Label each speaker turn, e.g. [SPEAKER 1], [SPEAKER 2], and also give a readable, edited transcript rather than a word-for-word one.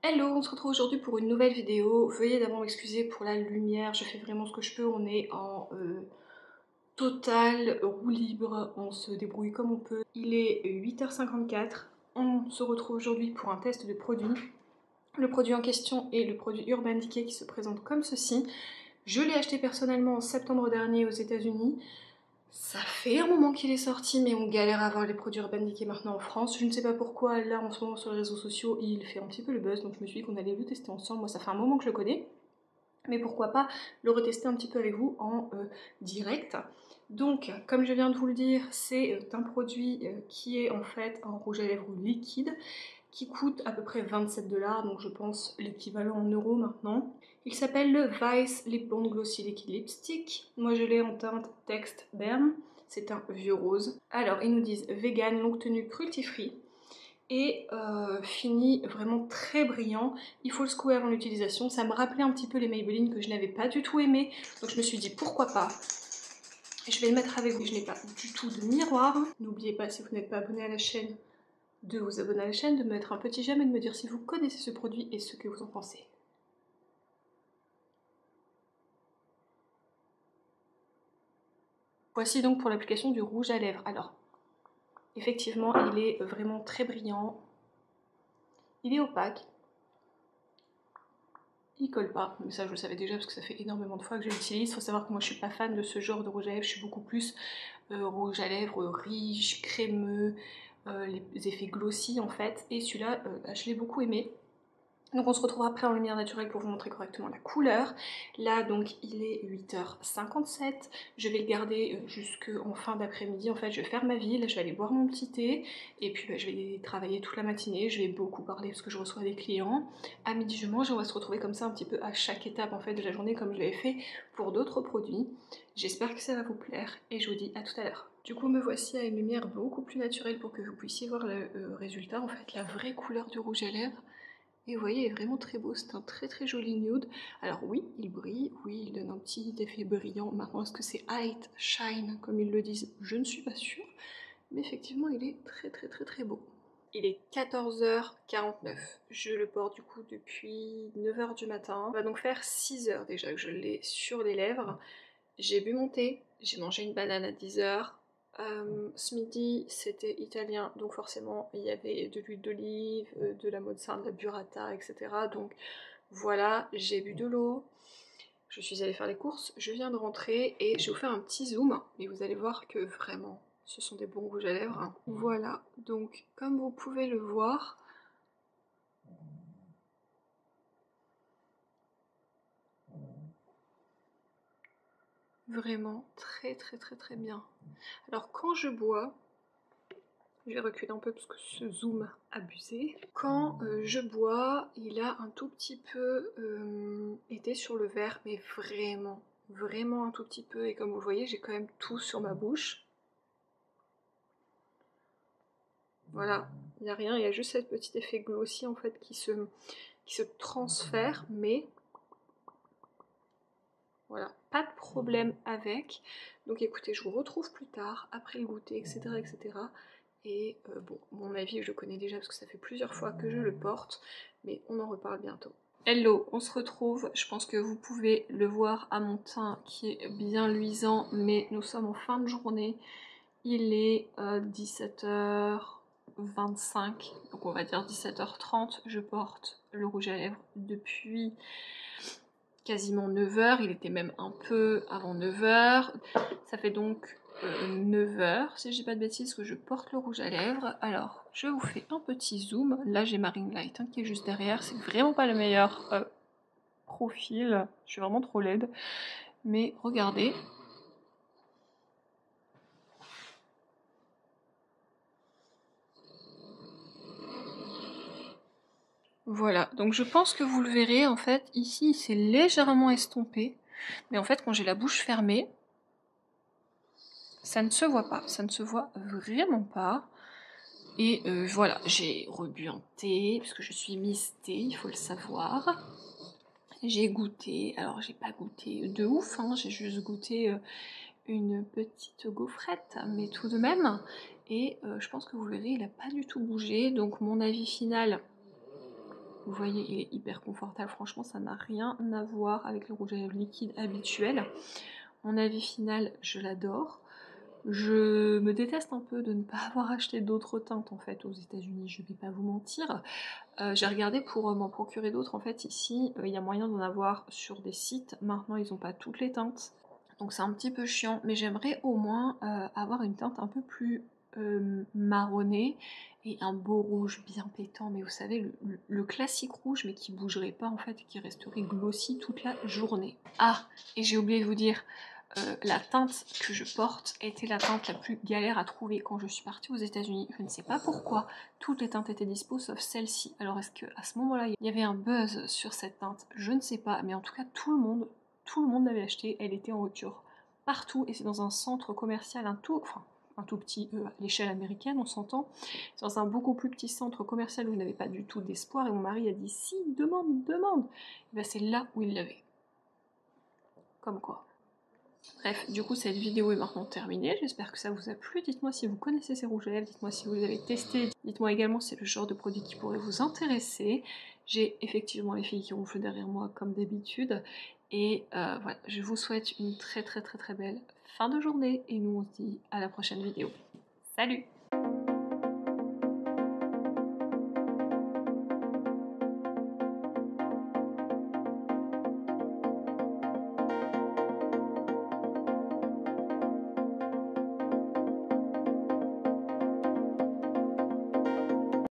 [SPEAKER 1] Hello, on se retrouve aujourd'hui pour une nouvelle vidéo. Veuillez d'abord m'excuser pour la lumière, je fais vraiment ce que je peux, on est en total roue libre, on se débrouille comme on peut. Il est 8h54, on se retrouve aujourd'hui pour un test de produit. Le produit en question est le produit Urban Decay qui se présente comme ceci. Je l'ai acheté personnellement en septembre dernier aux États-Unis. Ça fait un moment qu'il est sorti, mais on galère à avoir les produits Urban Decay maintenant en France. Je ne sais pas pourquoi, là en ce moment sur les réseaux sociaux, il fait un petit peu le buzz, donc je me suis dit qu'on allait le tester ensemble. Moi ça fait un moment que je le connais, mais pourquoi pas le retester un petit peu avec vous en direct. Donc, comme je viens de vous le dire, c'est un produit qui est en fait un rouge à lèvres liquide qui coûte à peu près 27 $, donc je pense l'équivalent en euros maintenant. Il s'appelle le Vice Lip Balm Glossy Liquid Lipstick. Moi je l'ai en teinte Text Berm, c'est un vieux rose. Alors ils nous disent vegan, longue tenue, cruelty free et fini vraiment très brillant. Il faut le secouer avant l'utilisation. Ça me rappelait un petit peu les Maybelline que je n'avais pas du tout aimé, donc je me suis dit pourquoi pas. Je vais le mettre avec vous. Je n'ai pas du tout de miroir. N'oubliez pas, si vous n'êtes pas abonné à la chaîne, de vous abonner à la chaîne, de me mettre un petit j'aime et de me dire si vous connaissez ce produit et ce que vous en pensez. Voici donc pour l'application du rouge à lèvres. Alors, effectivement, il est vraiment très brillant. Il est opaque. Il colle pas, mais ça je le savais déjà parce que ça fait énormément de fois que je l'utilise. Il faut savoir que moi je suis pas fan de ce genre de rouge à lèvres, je suis beaucoup plus rouge à lèvres riche, crémeux, les effets glossy en fait. Et celui-là, je l'ai beaucoup aimé. Donc on se retrouve après en lumière naturelle pour vous montrer correctement la couleur. Là donc il est 8h57, je vais le garder jusqu'en fin d'après-midi. En fait je vais faire ma ville, je vais aller boire mon petit thé et puis je vais travailler toute la matinée. Je vais beaucoup parler parce que je reçois des clients. À midi je mange et on va se retrouver comme ça un petit peu à chaque étape en fait de la journée comme je l'avais fait pour d'autres produits. J'espère que ça va vous plaire et je vous dis à tout à l'heure. Du coup me voici à une lumière beaucoup plus naturelle pour que vous puissiez voir le résultat, en fait la vraie couleur du rouge à lèvres. Et vous voyez, il est vraiment très beau, c'est un très joli nude. Alors oui, il brille, oui, il donne un petit effet brillant. Maintenant, est-ce que c'est Height Shine, comme ils le disent? Je ne suis pas sûre. Mais effectivement, il est très beau. Il est 14h49. Je le porte du coup depuis 9h du matin. On va donc faire 6 heures déjà que je l'ai sur les lèvres. J'ai bu mon thé, j'ai mangé une banane à 10h. Ce midi c'était italien, donc forcément il y avait de l'huile d'olive, de la mozza, de la burrata, etc. Donc voilà, j'ai bu de l'eau, je suis allée faire les courses, je viens de rentrer et je vais vous faire un petit zoom, mais vous allez voir que vraiment ce sont des bons rouges à lèvres, hein. Voilà, donc comme vous pouvez le voir, vraiment très bien. Alors quand je bois, je vais reculer un peu parce que ce zoom abusé. Quand je bois, il a un tout petit peu été sur le verre, mais vraiment un tout petit peu. Et comme vous le voyez, j'ai quand même tout sur ma bouche. Voilà, il n'y a rien, il y a juste ce petit effet glossy en fait qui se transfère, mais voilà, pas de problème avec. Donc écoutez, je vous retrouve plus tard, après le goûter, etc. Et bon, mon avis, je le connais déjà parce que ça fait plusieurs fois que je le porte, mais on en reparle bientôt. Hello, on se retrouve. Je pense que vous pouvez le voir à mon teint qui est bien luisant, mais nous sommes en fin de journée. Il est 17h25, donc on va dire 17h30. Je porte le rouge à lèvres depuis quasiment 9h, il était même un peu avant 9h. Ça fait donc 9h, si je dis pas de bêtises, que je porte le rouge à lèvres. Alors, je vous fais un petit zoom. Là, j'ai ma ring light hein, qui est juste derrière. C'est vraiment pas le meilleur profil. Je suis vraiment trop laide. Mais regardez. Voilà, donc je pense que vous le verrez, en fait, ici, il s'est légèrement estompé. Mais en fait, quand j'ai la bouche fermée, ça ne se voit pas. Ça ne se voit vraiment pas. Et voilà, j'ai rebu un thé, parce que je suis Miss Thé, il faut le savoir. J'ai goûté, alors j'ai pas goûté de ouf, hein, j'ai juste goûté une petite gaufrette, mais tout de même. Et je pense que vous verrez, il a pas du tout bougé, donc mon avis final, Vous voyez, il est hyper confortable. Franchement, ça n'a rien à voir avec le rouge à lèvres liquide habituel. Mon avis final, je l'adore. Je me déteste un peu de ne pas avoir acheté d'autres teintes en fait aux États-Unis, je vais pas vous mentir. J'ai regardé pour m'en procurer d'autres. En fait, ici, il y a moyen d'en avoir sur des sites. Maintenant, ils n'ont pas toutes les teintes. Donc c'est un petit peu chiant, mais j'aimerais au moins avoir une teinte un peu plus marronnée et un beau rouge bien pétant. Mais vous savez, le classique rouge, mais qui bougerait pas en fait, qui resterait glossy toute la journée. Ah, et j'ai oublié de vous dire, la teinte que je porte était la teinte la plus galère à trouver quand je suis partie aux États-Unis. Je ne sais pas pourquoi, toutes les teintes étaient dispo sauf celle-ci. Alors est-ce qu'à ce moment-là, il y avait un buzz sur cette teinte? Je ne sais pas, mais en tout cas, tout le monde l'avait achetée. Elle était en rupture partout et c'est dans un centre commercial un tout petit, à l'échelle américaine, on s'entend. C'est dans un beaucoup plus petit centre commercial où je n'avais pas du tout d'espoir et mon mari a dit si, demande, demande. Et ben c'est là où il l'avait. Comme quoi. Bref, du coup cette vidéo est maintenant terminée, j'espère que ça vous a plu, dites-moi si vous connaissez ces rouges à lèvres, dites-moi si vous les avez testés, dites-moi également si c'est le genre de produit qui pourrait vous intéresser. J'ai effectivement les filles qui ronflent derrière moi comme d'habitude, et voilà, je vous souhaite une très belle fin de journée, et nous on se dit à la prochaine vidéo. Salut!